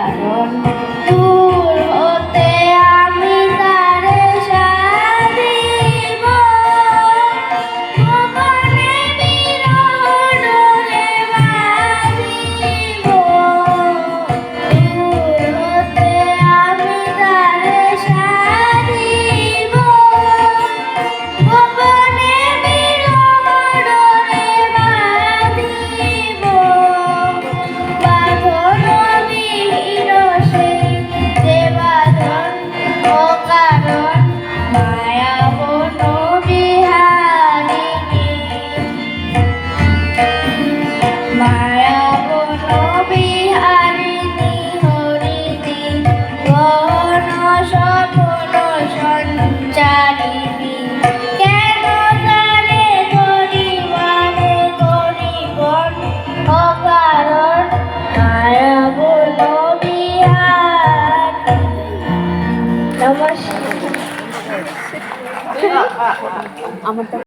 কারণ দূর হতে আমি তারে সাধিব গোপনে বিরহ ডোরে বাঁধিব দূর হতে আমি তারে সাধিব গোপনে বিরহ ডোরে বাঁধিব বাঁধন বিহীন সেই যে বাঁধন অকারণ মায়া বন বিহারিণী মায়া বন বিহারিণী হরিণী গহন সপন সঞ্চারিণী কেন তারে ধরিবারে ধরিবন অকারণ মায়া বন বিহারিণী। নমস্কার।